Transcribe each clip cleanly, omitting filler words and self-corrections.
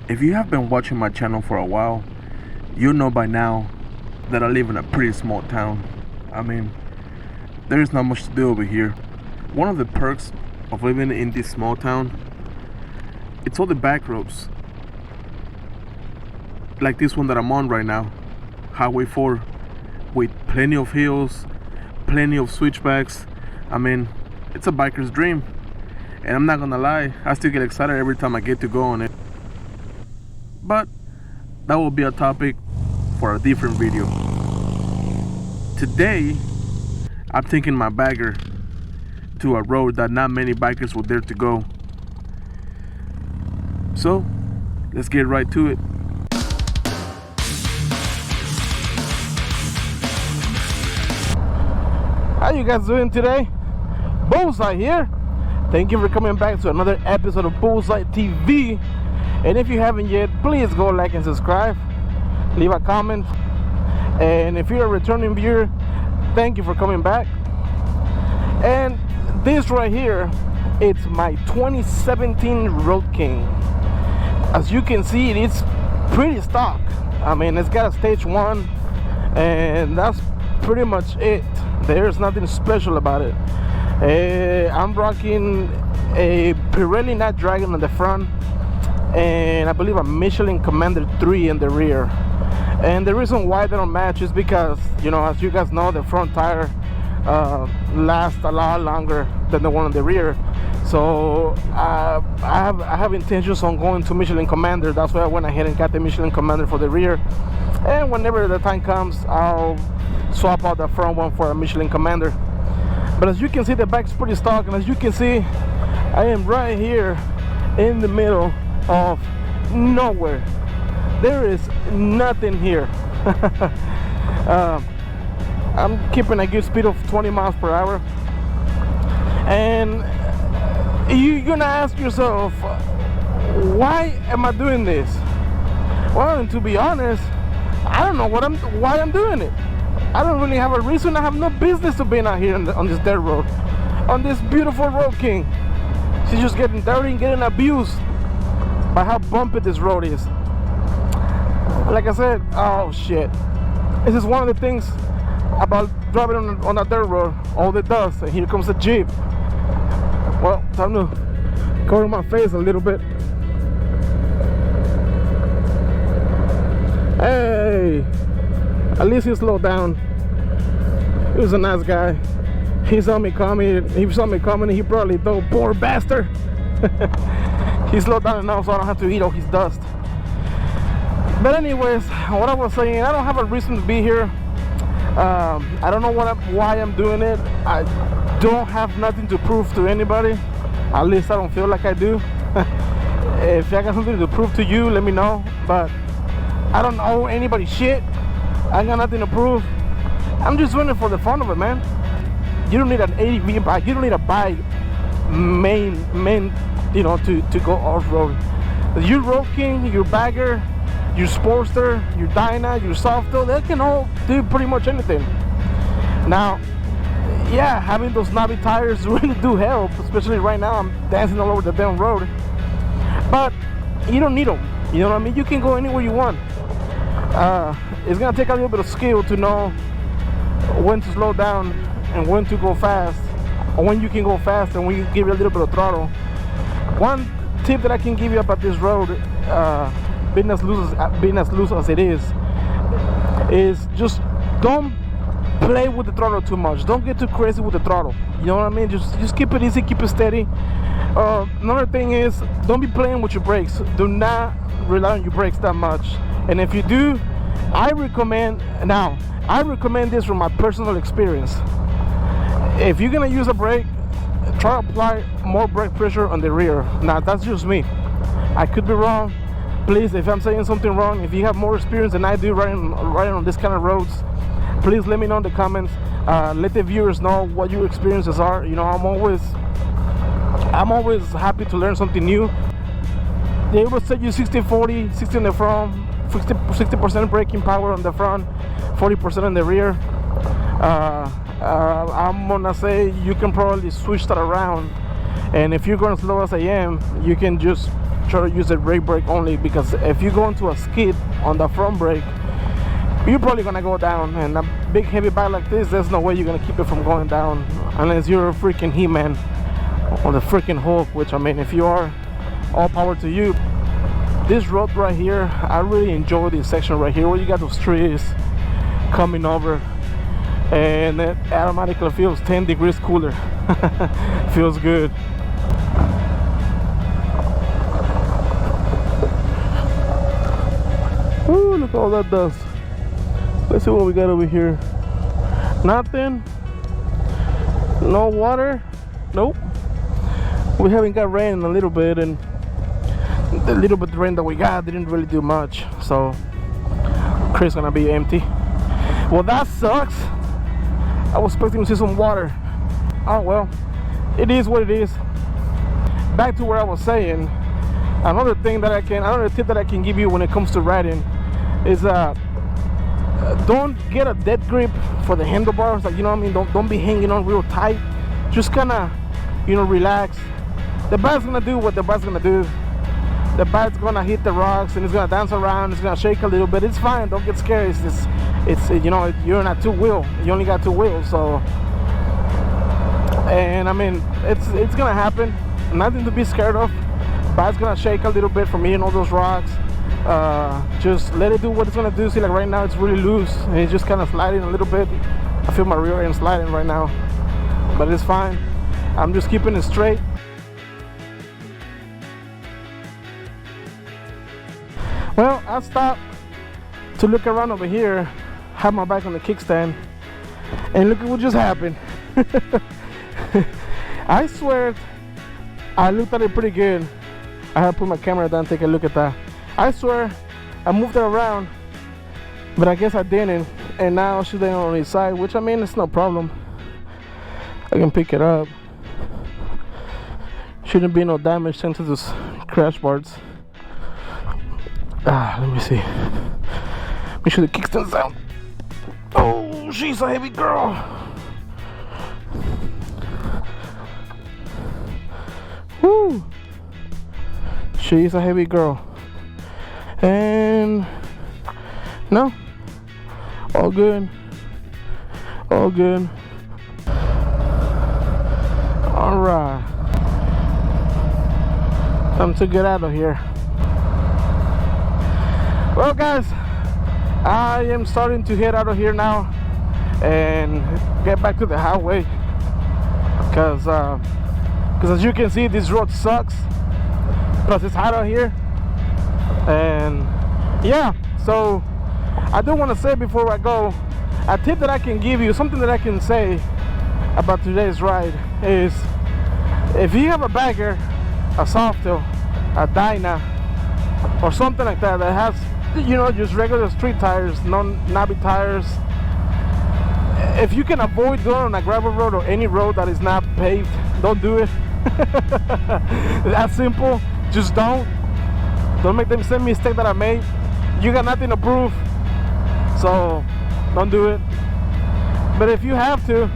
If you have been watching my channel for a while, you know by now that I live in a pretty small town. I mean, there's not much to do over here. One of the perks of living in this small town, it's all the back roads. Like this one that I'm on right now, Highway 4, with plenty of hills, plenty of switchbacks. I mean, it's a biker's dream. And I'm not gonna lie, I still get excited every time I get to go on it. But that will be a topic for a different video. Today, I'm taking my bagger to a road that not many bikers would dare to go. So, let's get right to it. How you guys doing today? Bullseye here. Thank you for coming back to another episode of Bullseye TV. And if you haven't yet, please go like and subscribe. Leave a comment. And if you're a returning viewer, thank you for coming back. And this right here, it's my 2017 Road King. As you can see, it's pretty stock. I mean, it's got a stage 1, and that's pretty much it. There's nothing special about it. I'm rocking a Pirelli Night Dragon on the front, and I believe a Michelin Commander 3 in the rear. And the reason why they don't match is because, you know, as you guys know, the front tire lasts a lot longer than the one on the rear. So I have intentions on going to Michelin Commander. That's why I went ahead and got the Michelin Commander for the rear. And whenever the time comes, I'll swap out the front one for a Michelin Commander. But as you can see, the back's pretty stock, and as you can see, I am right here in the middle of nowhere. There is nothing here. I'm keeping a good speed of 20 miles per hour. And you're gonna ask yourself, why am I doing this? Well, and to be honest, I don't know why I'm doing it. I don't really have a reason. I have no business to being out here on this dirt road, on this beautiful Road King. She's just getting dirty and getting abused by how bumpy this road is. Like I said, oh shit, this is one of the things about driving on a dirt road, all the dust, and here comes the Jeep. Well, time to cover my face a little bit. Hey, at least he slowed down. He was a nice guy. He saw me coming, and he probably thought, poor bastard. He slowed down enough so I don't have to eat all his dust. But anyways, what I was saying, I don't have a reason to be here. I don't know why I'm doing it. I don't have nothing to prove to anybody. At least I don't feel like I do. If I got something to prove to you, let me know. But I don't owe anybody shit. I got nothing to prove. I'm just doing it for the fun of it, man. You don't need an ATV bike. You don't need a bike main, you know, to go off-road. Your Road King, your bagger, your Sportster, your Dyna, your Softail, they can all do pretty much anything. Now, yeah, having those knobby tires really do help, especially right now. I'm dancing all over the damn road. But you don't need them. You know what I mean? You can go anywhere you want. It's gonna take a little bit of skill to know when to slow down and when to go fast, or when you can go fast and when you give it a little bit of throttle. One tip that I can give you about this road, being as loose as it is just don't play with the throttle too much. Don't get too crazy with the throttle. You know what I mean? Just keep it easy, keep it steady. Another thing is, don't be playing with your brakes. Do not rely on your brakes that much. And if you do, I recommend this from my personal experience. If you're gonna use a brake, try to apply more brake pressure on the rear. Now that's just me. I could be wrong. Please, if I'm saying something wrong, if you have more experience than I do riding on this kind of roads, please let me know in the comments. Let the viewers know what your experiences are. You know, I'm always happy to learn something new. They will set you 60-40, 60 on the front, 60% braking power on the front, 40% on the rear. I'm gonna say you can probably switch that around, and if you're going as slow as I am, you can just try to use the rear brake only, because if you go into a skid on the front brake, you're probably gonna go down, and a big heavy bike like this, there's no way you're gonna keep it from going down unless you're a freaking He-Man or the freaking Hulk, which, I mean, if you are, all power to you. This road right here, I really enjoy this section right here where you got those trees coming over, and it automatically feels 10 degrees cooler. Feels good. Ooh, look at all that dust. Let's see what we got over here. Nothing. No water. Nope. We haven't got rain in a little bit, and the little bit of rain that we got didn't really do much, so creek's gonna be empty. Well, that sucks. I was expecting to see some water. Oh well, it is what it is. Back to where I was saying, another tip that I can give you when it comes to riding is don't get a dead grip for the handlebars, like, you know what I mean, don't be hanging on real tight. Just kind of, you know, relax. The bike's gonna do what the bike's gonna do. The bike's gonna hit the rocks and it's gonna dance around, it's gonna shake a little bit. It's fine, don't get scared. It's you know, you're not two wheel, you only got two wheels, so, and I mean, it's gonna happen. Nothing to be scared of. Bike's gonna shake a little bit from hitting all those rocks. Just let it do what it's gonna do. See, like right now it's really loose and it's just kind of sliding a little bit. I feel my rear end sliding right now, but it's fine. I'm just keeping it straight. Well, I stopped to look around over here, have my bike on the kickstand, and look at what just happened. I swear I looked at it pretty good. I had to put my camera down and take a look at that. I swear I moved it around, but I guess I didn't, and now she's laying on the side, which, I mean, it's no problem. I can pick it up. Shouldn't be no damage sent to those crash bars. Let me see. Make sure the kickstand's down. Oh, she's a heavy girl. Woo! She's a heavy girl. And no, all good. All good. All right. Time to get out of here. Well, guys, I am starting to head out of here now and get back to the highway, because as you can see, this road sucks, plus it's hot out here. And yeah, so I do want to say before I go, a tip that I can give you, something that I can say about today's ride is, if you have a bagger, a softail, a dyna, or something like that has, you know, just regular street tires, no knobby tires, if you can avoid going on a gravel road or any road that is not paved, don't do it. That's simple. Just don't make the same mistake that I made. You got nothing to prove, so don't do it. But if you have to,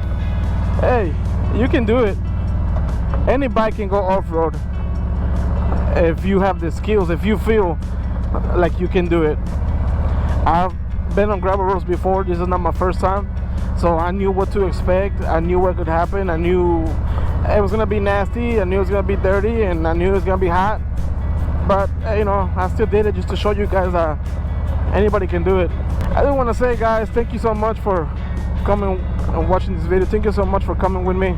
hey, you can do it. Any bike can go off-road if you have the skills, if you feel like you can do it. I've been on gravel roads before. This is not my first time, so I knew what to expect. I knew what could happen. I knew it was gonna be nasty. I knew it was gonna be dirty, and I knew it was gonna be hot. But you know, I still did it just to show you guys that anybody can do it. I do want to say, guys, thank you so much for coming and watching this video. Thank you so much for coming with me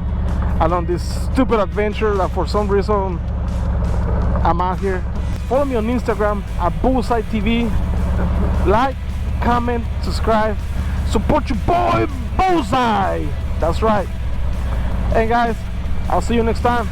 along this stupid adventure that for some reason I'm out here. Follow me on Instagram at Bullseye TV. Like, comment, subscribe, support your boy Bullseye. That's right. And guys, I'll see you next time.